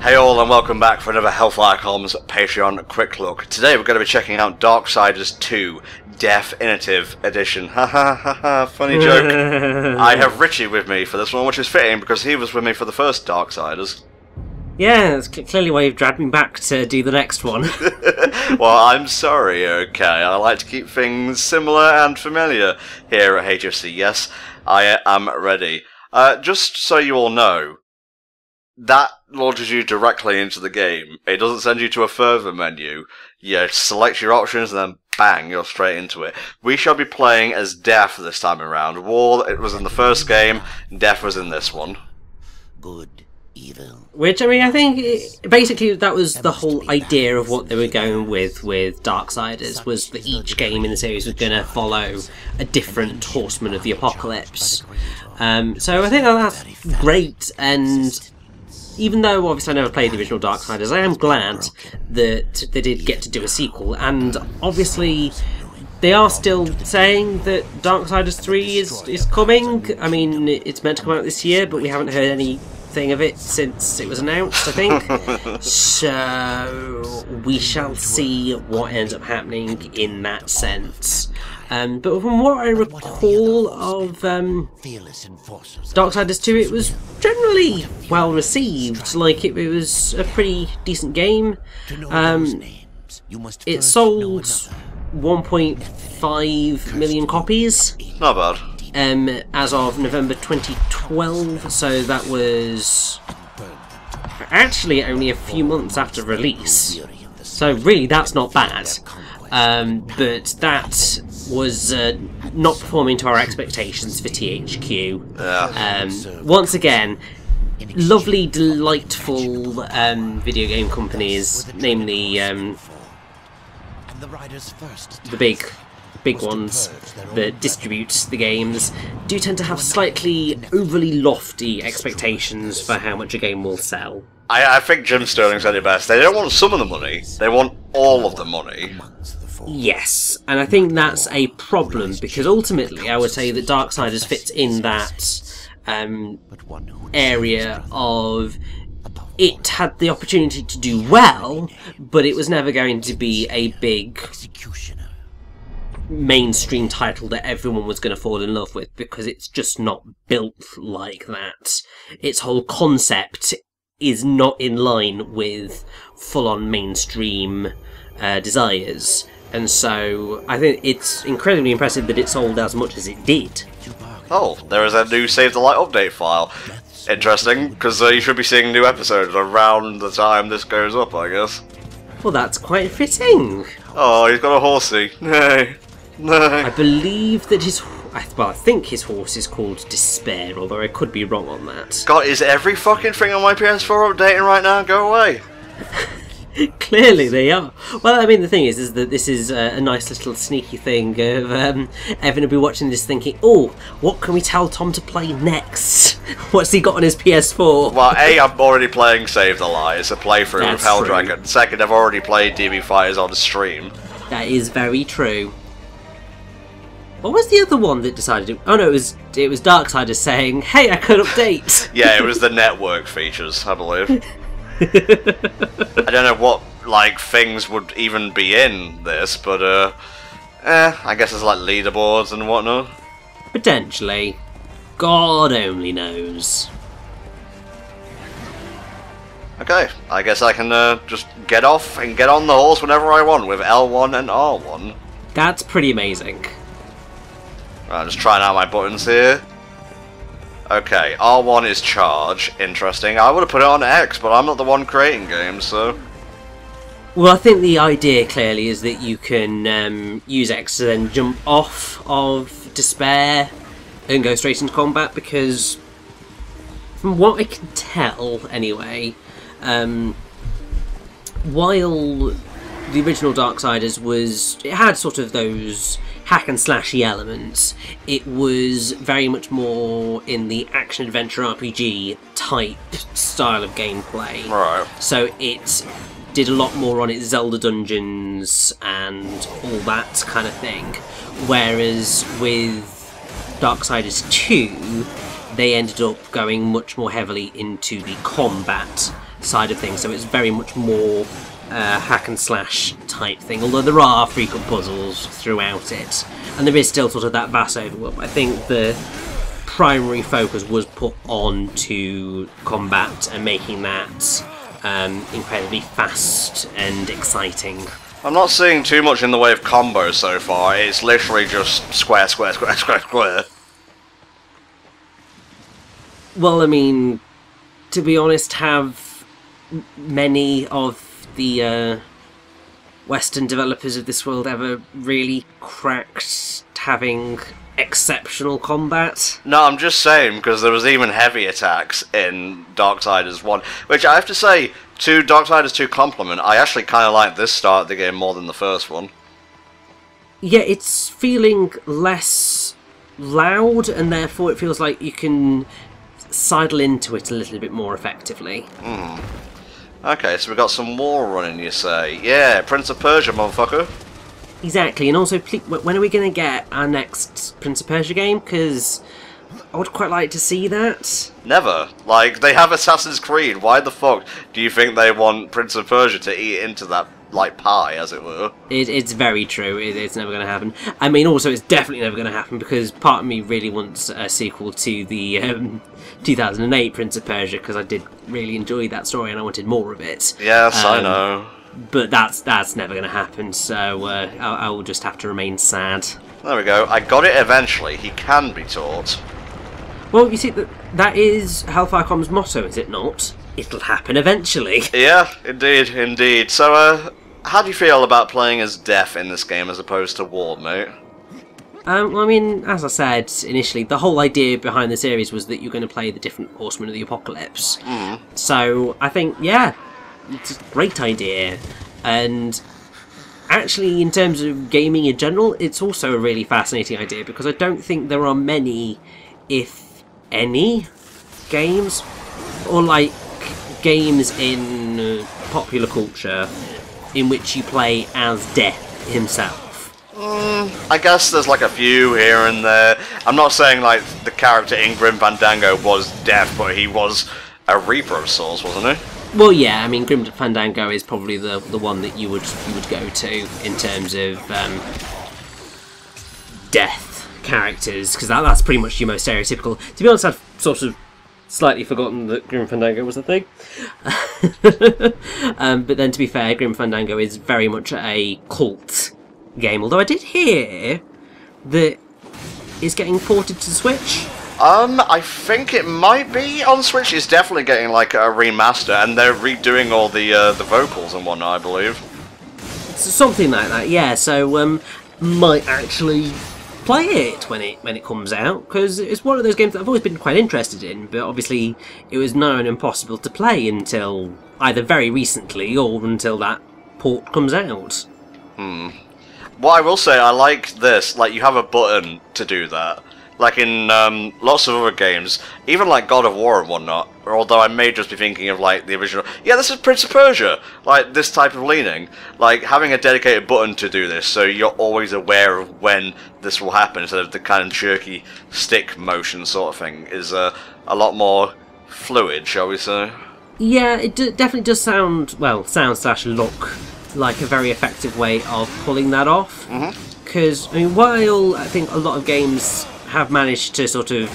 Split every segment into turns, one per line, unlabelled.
Hey all and welcome back for another HellfireComms Patreon Quick Look. Today we're going to be checking out Darksiders II Deathinitive Edition. Ha ha ha ha, funny joke. I have Richie with me for this one, which is fitting because he was with me for the first Darksiders.
Yeah, that's clearly why you've dragged me back to do the next one.
Well, I'm sorry, okay. I like to keep things similar and familiar here at HFC. Yes, I am ready. Just so you all know, that launches you directly into the game. It doesn't send you to a further menu. You select your options and then bang, you're straight into it. We shall be playing as Death this time around. War, it was in the first game, Death was in this one.
Good, evil.
Which, I mean, I think, basically that was the whole idea of what they were going with Darksiders, was that each game in the series was going to follow a different Horseman of the Apocalypse. So I think that's great, and even though obviously I never played the original Darksiders, I am glad that they did get to do a sequel, and obviously they are still saying that Darksiders 3 is coming. I mean, it's meant to come out this year, but we haven't heard anything of it since it was announced, I think. So we shall see what ends up happening in that sense. But from what I recall of Darksiders 2, it was generally well received. Like, it was a pretty decent game. It sold 1.5 million copies.
Not bad.
As of November 2012, so that was actually only a few months after release. So really, that's not bad. But that was not performing to our expectations for THQ.
Yeah.
Once again, lovely, delightful video game companies, namely the big ones that distribute the games, do tend to have slightly overly lofty expectations for how much a game will sell.
I think Jim Sterling said it best. They don't want some of the money, they want all of the money.
Yes, and I think that's a problem, because ultimately I would say that Darksiders fits in that area of it had the opportunity to do well, but it was never going to be a big mainstream title that everyone was going to fall in love with, because it's just not built like that. Its whole concept is not in line with full-on mainstream desires. And so I think it's incredibly impressive that it sold as much as it did.
Oh, there is a new Save the Light update file. Interesting, because you should be seeing new episodes around the time this goes up, I guess.
Well, that's quite fitting.
Oh, he's got a horsey. No.
I believe that I think his horse is called Despair, although I could be wrong on that.
God, is every fucking thing on my PS4 updating right now? Go away.
Clearly they are. Well, I mean, the thing is that this is a nice little sneaky thing of Evan will be watching this thinking, oh, what can we tell Tom to play next? What's he got on his PS4?
Well, A, I'm already playing Save the Light. It's a playthrough
That's
of Hell
true.
Dragon. Second, I've already played DB Fighters on the stream.
That is very true. What was the other one that decided it? Oh no, it was Darksiders saying, hey, I could update.
Yeah, it was the network features, I believe. I don't know what, like, things would even be in this, but, I guess there's, like, leaderboards and whatnot.
Potentially. God only knows.
Okay, I guess I can, just get off and get on the horse whenever I want with L1 and R1.
That's pretty amazing.
Right, I'm just trying out my buttons here. Okay, R1 is charge. Interesting. I would have put it on X, but I'm not the one creating games, so...
Well, I think the idea clearly is that you can use X to then jump off of Despair and go straight into combat, because from what I can tell anyway, while the original Darksiders it had sort of those hack and slashy elements, it was very much more in the action adventure RPG type style of gameplay.
Right.
So it did a lot more on its Zelda dungeons and all that kind of thing. Whereas with Darksiders 2, they ended up going much more heavily into the combat side of things, so it's very much more hack and slash type thing, although there are frequent puzzles throughout it, and there is still sort of that vast overworld. I think the primary focus was put on to combat and making that incredibly fast and exciting.
I'm not seeing too much in the way of combos so far. It's literally just square, square, square, square, square.
Well, I mean, to be honest, have many of the Western developers of this world ever really cracked having exceptional combat?
No, I'm just saying, because there was even heavy attacks in Darksiders 1, which I have to say, to Darksiders 2 compliment, I actually kind of like this start of the game more than the first one.
Yeah, it's feeling less loud, and therefore it feels like you can sidle into it a little bit more effectively.
Okay, so we got some more running, you say? Yeah, Prince of Persia, motherfucker.
Exactly, and also, when are we going to get our next Prince of Persia game? Because I would quite like to see that. Never.
Like, they have Assassin's Creed. Why the fuck do you think they want Prince of Persia to eat into that, like, pie, as it were?
It's very true. It's never going to happen. I mean, also, it's definitely never going to happen because part of me really wants a sequel to the 2008 Prince of Persia, because I did really enjoy that story and I wanted more of it.
Yes, I know.
But that's never going to happen, so I will just have to remain sad.
There we go. I got it eventually. He can be taught.
Well, you see, that is HellfireComms' motto, is it not? It'll happen eventually.
Yeah, indeed, indeed. So, how do you feel about playing as Death in this game as opposed to Ward, mate?
Well, I mean, as I said initially, the whole idea behind the series was that you're going to play the different Horsemen of the Apocalypse. So, I think, yeah, it's a great idea. And actually, in terms of gaming in general, it's also a really fascinating idea, because I don't think there are many, if any, games, or like games in popular culture in which you play as Death himself.
I guess there's like a few here and there. I'm not saying like the character in Grim Fandango was Death, but he was a Reaper of sorts, wasn't he?
Well, yeah, I mean, Grim Fandango is probably the one that you would go to in terms of Death characters, because that's pretty much your most stereotypical. To be honest, I've sort of slightly forgotten that Grim Fandango was a thing. But then, to be fair, Grim Fandango is very much a cult game, although I did hear that it's getting ported to the Switch.
I think it might be on Switch. It's definitely getting like a remaster, and they're redoing all the vocals and whatnot, I believe.
Something like that, yeah. So might actually play it when it comes out, because it's one of those games that I've always been quite interested in, but obviously it was known and impossible to play until either very recently or until that port comes out.
What I will say, I like this. Like, you have a button to do that. Like in lots of other games, even like God of War and whatnot, although I may just be thinking of like the original, yeah, this is Prince of Persia, like this type of leaning, like having a dedicated button to do this, so you're always aware of when this will happen, instead of the kind of jerky stick motion sort of thing, is a lot more fluid, shall we say.
Yeah, it definitely does sound / look like a very effective way of pulling that off. Because, I mean, while I think a lot of games have managed to sort of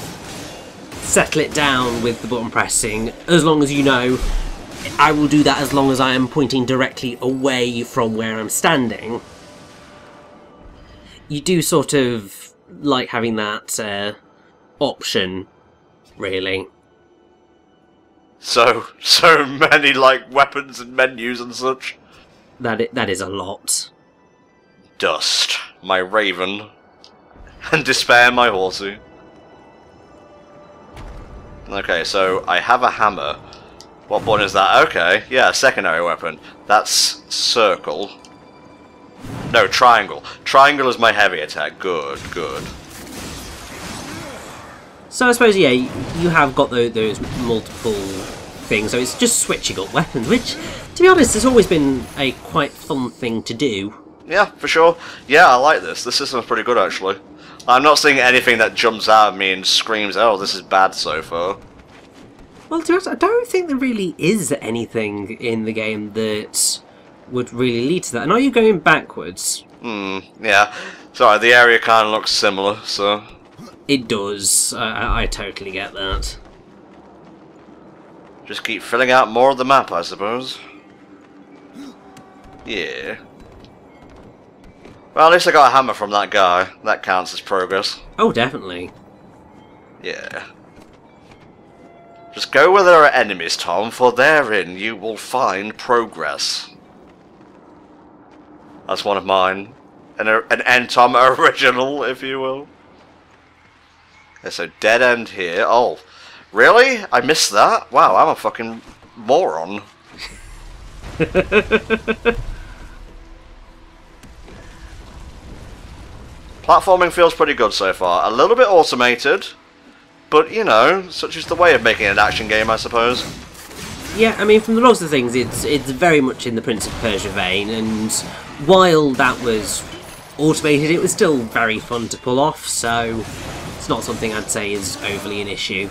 settle it down with the button pressing, as long as you know, I will do that as long as I am pointing directly away from where I'm standing. You do sort of like having that option, really.
So many like weapons and menus and such.
That is a lot.
Dust, my raven. And despair, my horsey. Okay, so I have a hammer. What button is that? Okay, yeah, secondary weapon. That's circle. No, triangle. Triangle is my heavy attack. Good, good.
So I suppose, yeah, you have got those multiple things, so it's just switching up weapons, which, to be honest, has always been a quite fun thing to do.
Yeah, for sure. Yeah, I like this. This system's pretty good, actually. I'm not seeing anything that jumps out at me and screams, oh, this is bad so far.
Well, to be honest, I don't think there really is anything in the game that would really lead to that. And are you going backwards?
Yeah. Sorry, the area kind of looks similar, so...
It does. I totally get that.
Just keep filling out more of the map, I suppose. Yeah. Well, at least I got a hammer from that guy. That counts as progress.
Oh, definitely.
Yeah. Just go where there are enemies, Tom, for therein you will find progress. That's one of mine. An End Tom original, if you will. Okay, so dead end here. Oh, really? I missed that? Wow, I'm a fucking moron. Platforming feels pretty good so far. A little bit automated, but you know, such is the way of making an action game, I suppose.
Yeah, I mean, from the looks of things, it's very much in the Prince of Persia vein, and while that was automated, it was still very fun to pull off, so it's not something I'd say is overly an issue.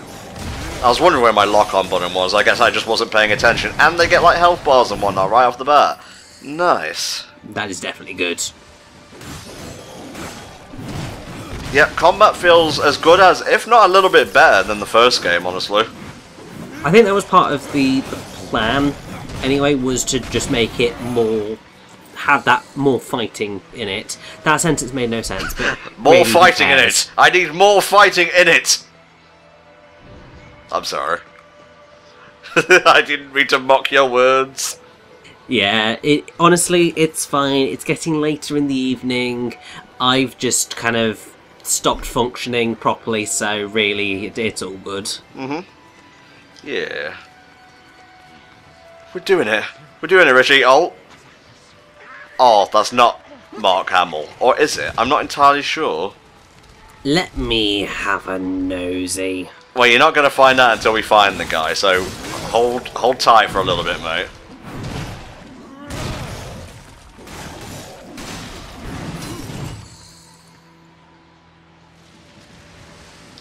I was wondering where my lock-on button was. I guess I just wasn't paying attention. And they get like health bars and whatnot right off the bat. Nice.
That is definitely good.
Yep, combat feels as good as, if not a little bit better than the first game, honestly.
I think that was part of the plan, anyway, was to just make it more... have that more fighting in it. That sentence made no sense, but...
More
really
fighting in it! I need more fighting in it! I'm sorry. I didn't mean to mock your words.
Yeah, honestly, it's fine. It's getting later in the evening. I've just kind of stopped functioning properly, so really, it's all good.
Mm-hmm. Yeah. We're doing it. We're doing it, Richie. Oh, that's not Mark Hamill. Or is it? I'm not entirely sure.
Let me have a nosy.
Well, you're not going to find out until we find the guy, so hold tight for a little bit, mate.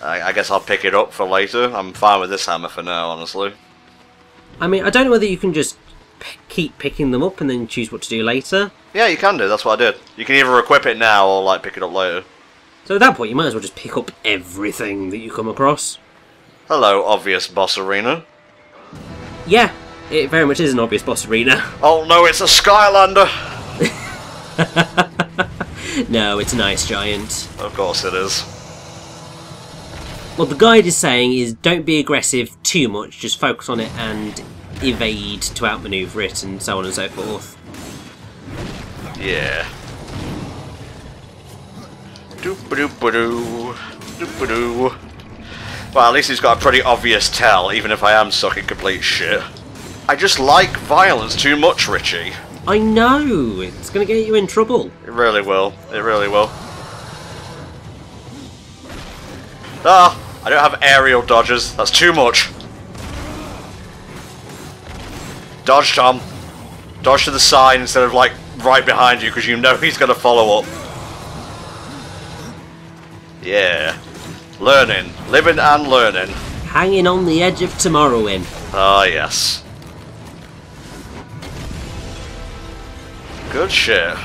I guess I'll pick it up for later. I'm fine with this hammer for now, honestly.
I mean, I don't know whether you can just keep picking them up and then choose what to do later.
Yeah, you can do. That's what I did. You can either equip it now or like pick it up later.
So at that point, you might as well just pick up everything that you come across.
Hello, obvious boss arena.
Yeah, it very much is an obvious boss arena.
Oh no, it's a Skylander!
No, it's an ice giant.
Of course it is.
What the guide is saying is don't be aggressive too much, just focus on it and evade to outmaneuver it and so on and so forth.
Yeah. Doop-a-doop-a-doo. Doop-a-doo. Well, at least he's got a pretty obvious tell, even if I am sucking complete shit. I just like violence too much, Richie.
I know! It's gonna get you in trouble.
It really will. It really will. Ah! I don't have aerial dodges. That's too much. Dodge, Tom. Dodge to the side instead of, like, right behind you, because you know he's going to follow up. Yeah. Learning. Living and learning.
Hanging on the edge of tomorrowing.
Ah, yes. Good shit.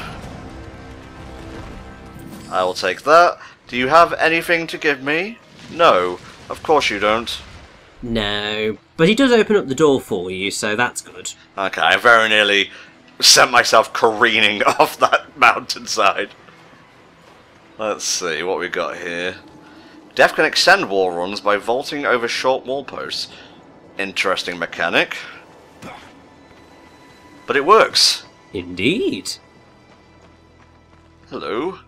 I will take that. Do you have anything to give me? No, of course you don't.
No, but he does open up the door for you, so that's good.
Okay, I very nearly sent myself careening off that mountainside. Let's see what we got here. Death can extend wall runs by vaulting over short wall posts. Interesting mechanic. But it works.
Indeed.
Hello.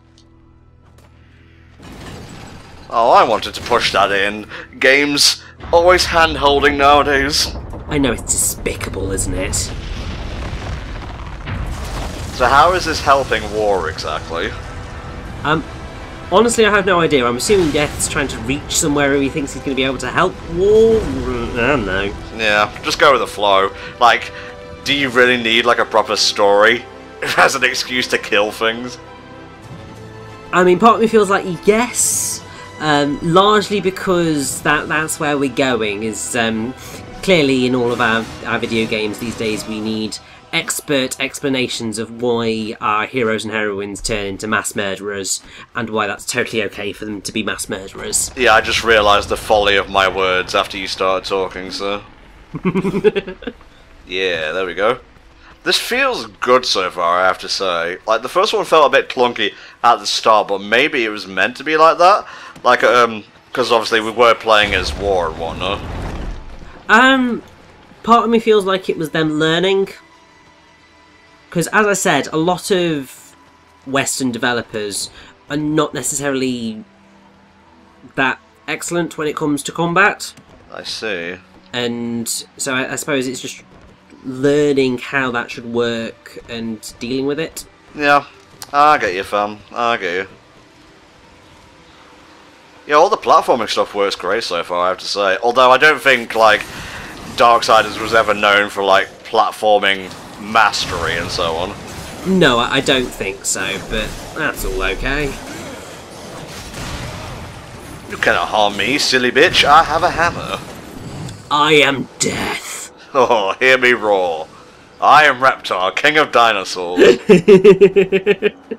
Oh, I wanted to push that in. Games always hand-holding nowadays.
I know, it's despicable, isn't it?
So how is this helping war exactly?
Honestly, I have no idea. I'm assuming Death's trying to reach somewhere where he thinks he's going to be able to help war. I don't know.
Yeah, just go with the flow. Like, do you really need like a proper story as an excuse to kill things?
I mean, part of me feels like yes. Largely because that's where we're going, is clearly in all of our video games these days we need expert explanations of why our heroes and heroines turn into mass murderers and why that's totally okay for them to be mass murderers.
Yeah, I just realised the folly of my words after you started talking, so... Yeah, there we go. This feels good so far, I have to say. Like, the first one felt a bit clunky at the start, but maybe it was meant to be like that? Like, because obviously we were playing as war and whatnot.
Part of me feels like it was them learning. Because, as I said, a lot of Western developers are not necessarily that excellent when it comes to combat.
I see.
And so I suppose it's just learning how that should work and dealing with it.
Yeah, I get you, fam. I get you. Yeah, all the platforming stuff works great so far, I have to say. Although I don't think, like, Darksiders was ever known for, like, platforming mastery and so on.
No, I don't think so, but that's all okay.
You cannot harm me, silly bitch. I have a hammer.
I am death.
Oh, hear me roar. I am Reptar, king of dinosaurs.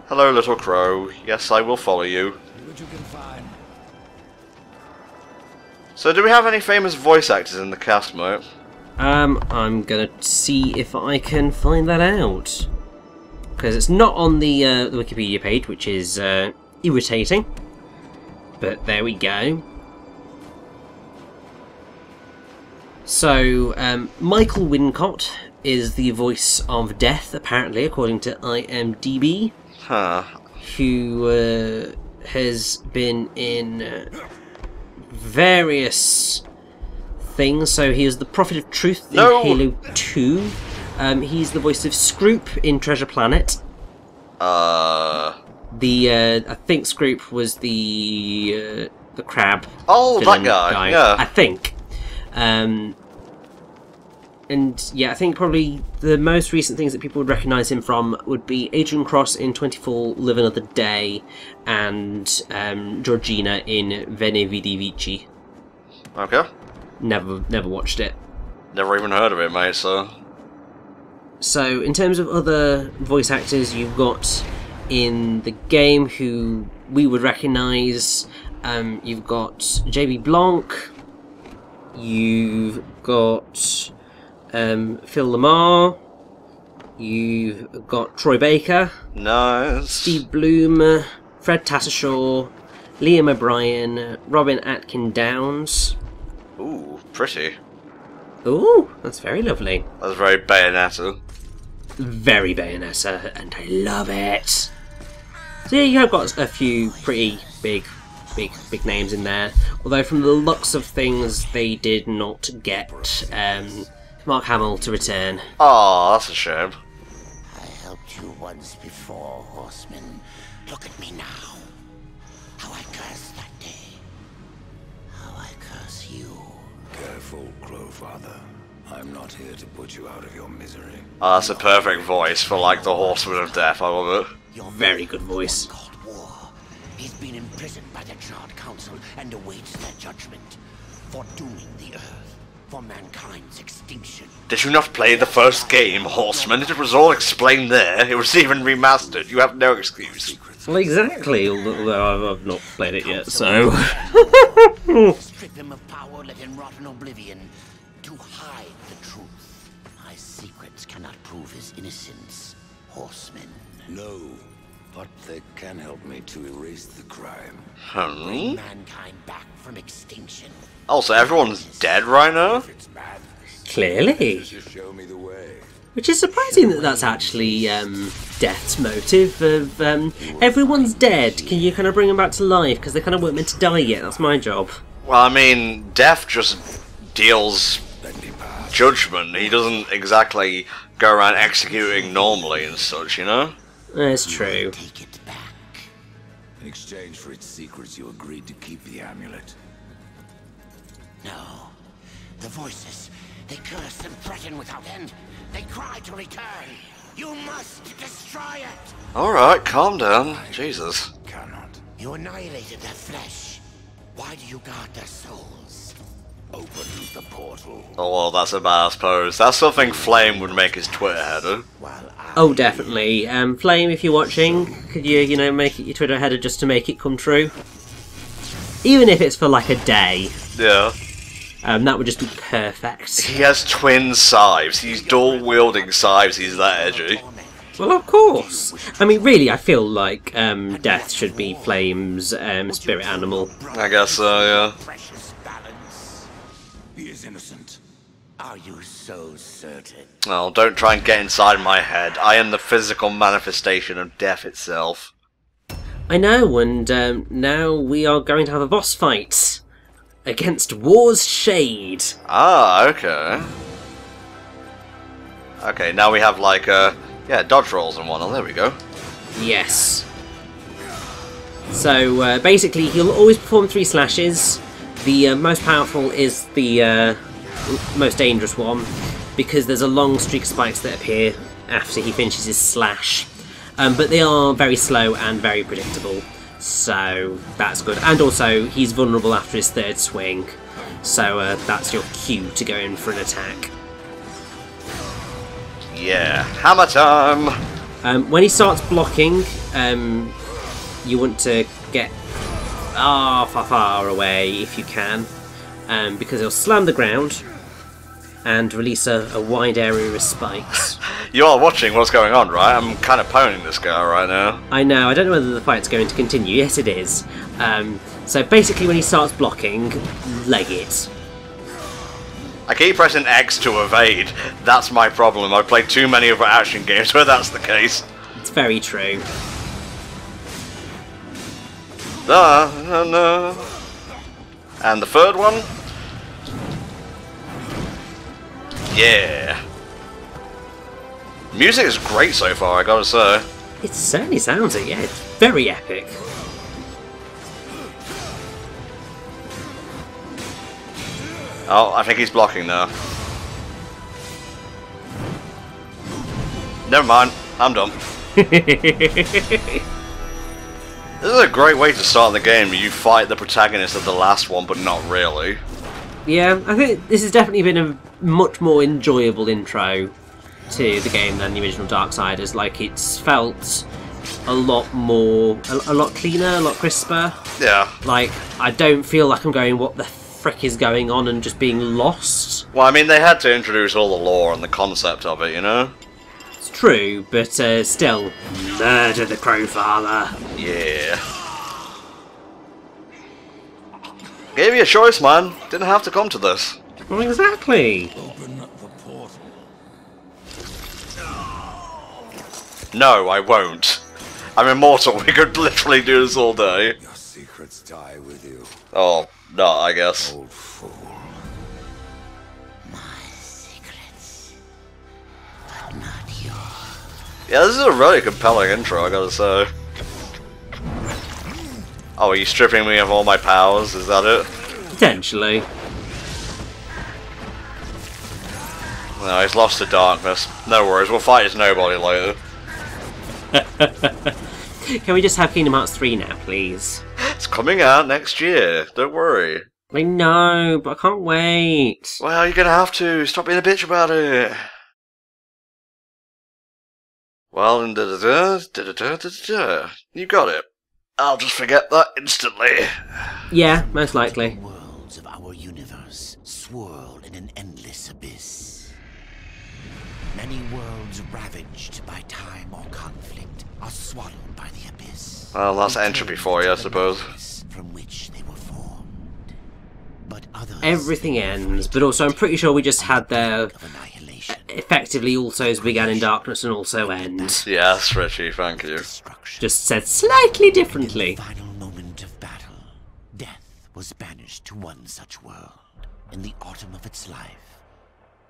Hello, little crow. Yes, I will follow you. So, do we have any famous voice actors in the cast, mate?
I'm gonna see if I can find that out. Because it's not on the Wikipedia page, which is irritating. But there we go. So, Michael Wincott is the voice of Death, apparently, according to IMDb.
Huh.
Who has been in various things. So he was the Prophet of Truth in Halo 2. He's the voice of Scroop in Treasure Planet. I think Scroop was the crab.
Oh, that guy. Yeah.
I think. And yeah, I think probably the most recent things that people would recognise him from would be Adrian Cross in 24 Live Another Day and Georgina in Veni Vidi Vici.
Okay.
Never watched it.
Never even heard of it, mate, so...
So, in terms of other voice actors you've got in the game who we would recognise, you've got JB Blanc, you've got Phil Lamar, you've got Troy Baker,
nice.
Steve Bloom, Fred Tatasciore, Liam O'Brien, Robin Atkin Downs.
Ooh, pretty.
Ooh, that's very lovely.
That's very Bayonetta.
Very Bayonetta, and I love it. So yeah, you have got a few pretty big names in there. Although from the looks of things, they did not get Mark Hamill to return.
Oh, that's a shame.
I helped you once before, Horseman. Look at me now. How I cursed that day. How I curse you.
Careful, Crowfather. I'm not here to put you out of your misery.
Oh, that's a perfect voice for, like, the Horseman of Death. I love it.
Your
Very good voice.
Called war. He's been imprisoned by the Charred Council and awaits their judgment for dooming the Earth, for mankind's extinction.
Did you not play the first game, Horseman? It was all explained there. It was even remastered. You have no excuse.
Well, exactly, although I've not played it yet, so...
Strip him of power, let him rot in oblivion, to hide the truth. My secrets cannot prove his innocence, Horseman.
No, but they can help me to erase the crime.
Bring mankind back from extinction.
Also, everyone's dead right now?
If it's madness,
Clearly.
just show me the way.
Which is surprising that that's actually Death's motive of everyone's dead, can you kind of bring them back to life because they kind of weren't meant to die yet. That's my job.
Well, I mean, Death just deals judgment. He doesn't exactly go around executing normally and such, you know?
That's true.
Take it back.
In exchange for its secrets, you agreed to keep the amulet.
No. The voices, they curse and threaten without end. They cry to return. You must destroy it.
Alright, calm down. Jesus.
Cannot.
You annihilated their flesh. Why do you guard their souls?
Open the portal.
Oh, well, that's a badass pose. That's something Flame would make his Twitter header.
Oh, definitely. Flame, if you're watching, could you know, make it your Twitter header just to make it come true? Even if it's for like a day.
Yeah.
That would just be perfect.
He has twin scythes. He's dual-wielding scythes. He's that edgy.
Well, of course. I mean, really, I feel like Death should be Flame's spirit animal.
I guess so, yeah.
Precious balance.
He is innocent.
Are you so certain?
Oh, don't try and get inside my head. I am the physical manifestation of death itself.
I know, and now we are going to have a boss fight against War's Shade.
Ah, okay. Okay, now we have like, yeah, dodge rolls and whatnot. There we go.
Yes. So, basically, he'll always perform 3 slashes. The most powerful is the most dangerous one, because there's a long streak of spikes that appear after he finishes his slash. But they are very slow and very predictable, so that's good. And also, he's vulnerable after his 3rd swing, so that's your cue to go in for an attack.
Yeah, hammer time!
When he starts blocking, you want to get far away if you can, because he'll slam the ground and release a wide area of spikes.
You are watching what's going on, right? I'm kind of poning this guy right now.
I know, I don't know whether the fight's going to continue. Yes, it is. So basically when he starts blocking, leg it.
I keep pressing X to evade. That's my problem. I play too many other action games where that's the case.
It's very true.
No. And the 3rd one? Yeah. Music is great so far, I gotta say.
It certainly sounds it, yeah. It's very epic.
Oh, I think he's blocking now. Never mind, I'm done. This is a great way to start the game. You fight the protagonist of the last one, but not really.
Yeah, I think this has definitely been a much more enjoyable intro to the game than the original Darksiders. Like, it's felt a lot more, a lot cleaner, a lot crisper.
Yeah.
Like, I don't feel like I'm going, what the frick is going on, and just being lost.
Well, I mean, they had to introduce all the lore and the concept of it, you know?
It's true, but still, murder the Crowfather.
Yeah. Gave you a choice, man. Didn't have to come to this.
Well, exactly.
Open the portal.
No, I won't. I'm immortal. We could literally do this all day.
Your secrets die with you,
Oh, no, I guess.
old fool.
My secrets, but not yours.
Yeah, this is a really compelling intro, I gotta say. Oh, are you stripping me of all my powers? Is that it?
Potentially.
No, he's lost to darkness. No worries, we'll fight his nobody later.
Can we just have Kingdom Hearts 3 now, please?
It's coming out next year, don't worry.
I know, but I can't wait.
Well, you're gonna have to. Stop being a bitch about it. Well, and you got it. I'll just forget that instantly.
Yeah, most likely.
Worlds of our universe swirl in an endless abyss. Many worlds ravaged by time or conflict are swallowed by the abyss.
Well, that's entropy for you, I suppose.
From which they were formed. But others
Everything ends, but also I'm pretty sure we just had the
of annihilation,
effectively also's began in darkness and also end.
Yes, Richie, thank you.
destruction.
Just said slightly
In the
differently.
final moment of battle, death was banished to one such world in the autumn of its life,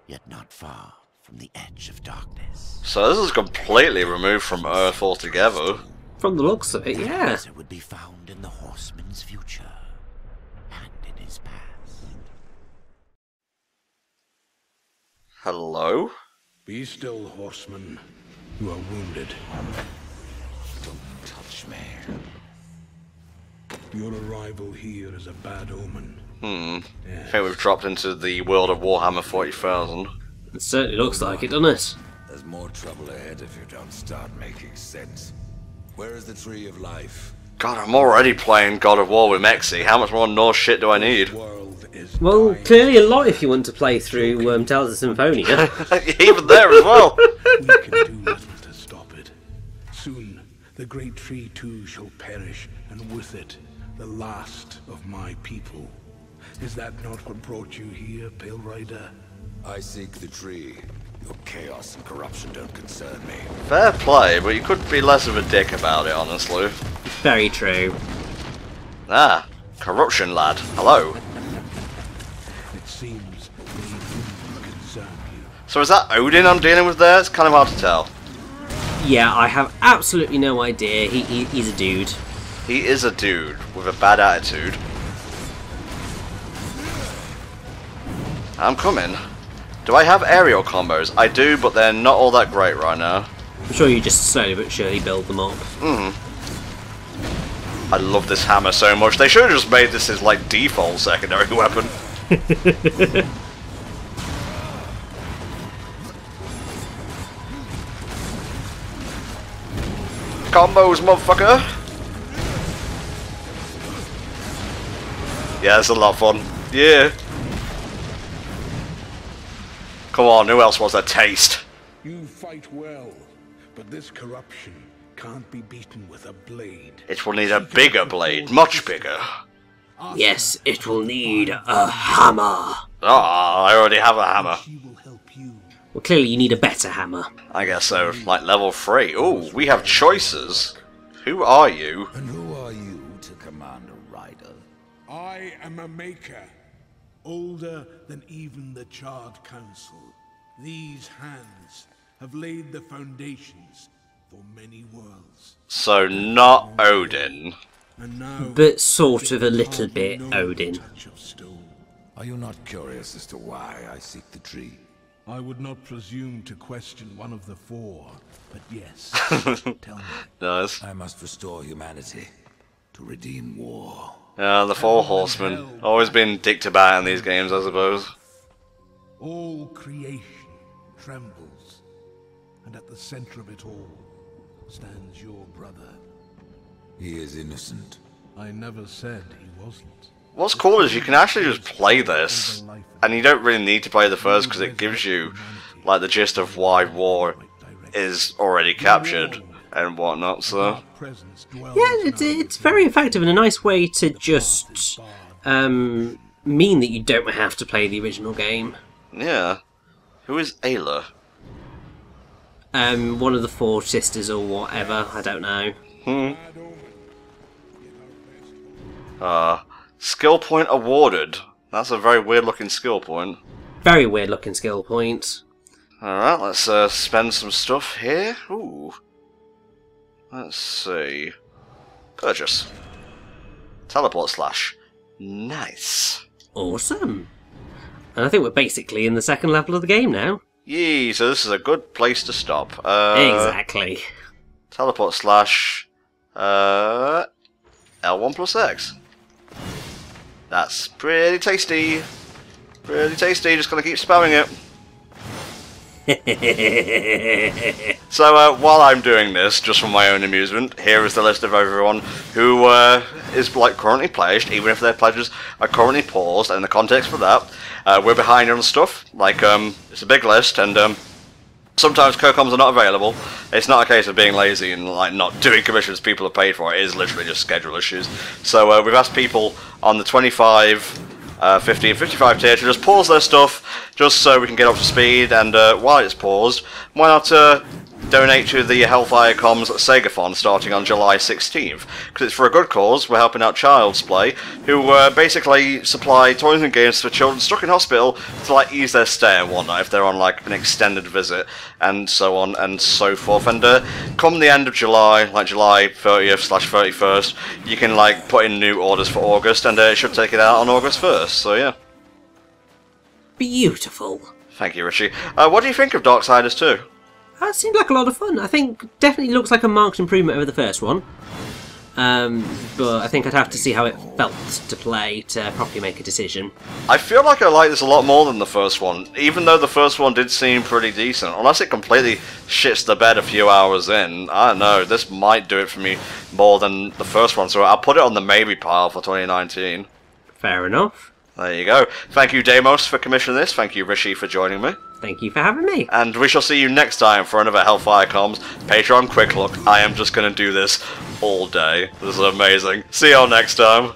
yet not far from the edge of darkness.
So this is completely removed from Earth altogether.
From the looks of it,
That
yeah.
answer would be found in the horseman's future and in his past.
Hello?
Be still, horseman. You are wounded. Don't touch me. Your arrival here is a bad omen.
I think we've dropped into the world of Warhammer 40,000.
It certainly looks like it, doesn't it?
There's more trouble ahead if you don't start making sense. Where is the Tree of Life?
God, I'm already playing God of War with Mexi. How much more Norse shit do I need?
Well, clearly a lot if you want to play through Tales of Symphonia.
Even there as well.
We can do little to stop it. Soon, the great tree too shall perish, and with it, the last of my people. Is that not what brought you here, Pale Rider?
I seek the tree. Your chaos and corruption don't concern me.
Fair play, but you could be less of a dick about it, honestly.
Very true.
Ah, corruption lad. Hello.
It seems they do concern you.
So is that Odin I'm dealing with there? It's kind of hard to tell.
Yeah, I have absolutely no idea. He's a dude.
He is a dude with a bad attitude. I'm coming. Do I have aerial combos? I do, but they're not all that great right now.
I'm sure you just slowly but surely build them up.
I love this hammer so much. They should have just made this his like default secondary weapon. Combos, motherfucker! Yeah, it's a lot of fun. Yeah. Come on, who else wants a taste?
You fight well, but this corruption can't be beaten with a blade.
It will need a bigger blade, much bigger.
Yes, it will need a hammer.
Ah, I already have a hammer.
She will help you.
Well, clearly you need a better hammer.
I guess so, like level 3. Ooh, we have choices. Who are you?
And who are you to command a rider?
I am a maker, older than even the Charred Council. These hands have laid the foundations for many worlds.
So not Odin.
And now,
But sort of a little bit Odin.
touch of stone.
Are you not curious as to why I seek the tree?
I would not presume to question one of the four, but yes. Tell me.
Nice.
I must restore humanity to redeem war.
Yeah, the Four Horsemen. Always been dicked about in these games, I suppose.
All creation trembles, and at the center of it all stands your brother.
He is innocent.
I never said he wasn't.
What's cool is you can actually just play this, and you don't really need to play the first because it gives you like the gist of why war is already captured and whatnot. So
Yeah, it's very effective and a nice way to just mean that you don't have to play the original game.
yeah, who is Ayla?
One of the four sisters or whatever, I don't know.
Skill point awarded. That's a very weird looking skill point.
Very weird looking skill point.
Alright, let's spend some stuff here. Ooh. Let's see. Purchase. Teleport slash. Nice.
Awesome. And I think we're basically in the second level of the game now.
Yee, so this is a good place to stop.
Exactly.
Teleport slash. L1 plus X. That's pretty tasty. Pretty tasty, just gonna keep spamming it. So while I'm doing this, just for my own amusement, here is the list of everyone who is like currently pledged, even if their pledges are currently paused, and the context for that, we're behind on stuff, like it's a big list, and sometimes co-coms are not available. It's not a case of being lazy and like not doing commissions people have paid for, it is literally just schedule issues. So we've asked people on the 25, 50 and 55 tier to just pause their stuff, just so we can get up to speed, and while it's paused, why not donate to the HellfireComms Segathon starting on July 16th, because it's for a good cause. We're helping out Child's Play, who basically supply toys and games for children stuck in hospital to like ease their stay and whatnot if they're on like an extended visit, and so on and so forth. And come the end of July, like July 30th/31st, you can like put in new orders for August, and it should take it out on August 1st, so yeah.
Beautiful.
Thank you, Richie. What do you think of Darksiders 2?
That seemed like a lot of fun. I think definitely looks like a marked improvement over the first one. but I think I'd have to see how it felt to play to properly make a decision.
I feel like I like this a lot more than the first one, even though the first one did seem pretty decent. Unless it completely shits the bed a few hours in, I don't know, this might do it for me more than the first one, so I'll put it on the maybe pile for 2019.
Fair enough.
There you go. Thank you, Deimos, for commissioning this. Thank you, Rishi, for joining me.
Thank you for having me.
And we shall see you next time for another HellfireComms Patreon Quick Look. I am just going to do this all day. This is amazing. See y'all next time.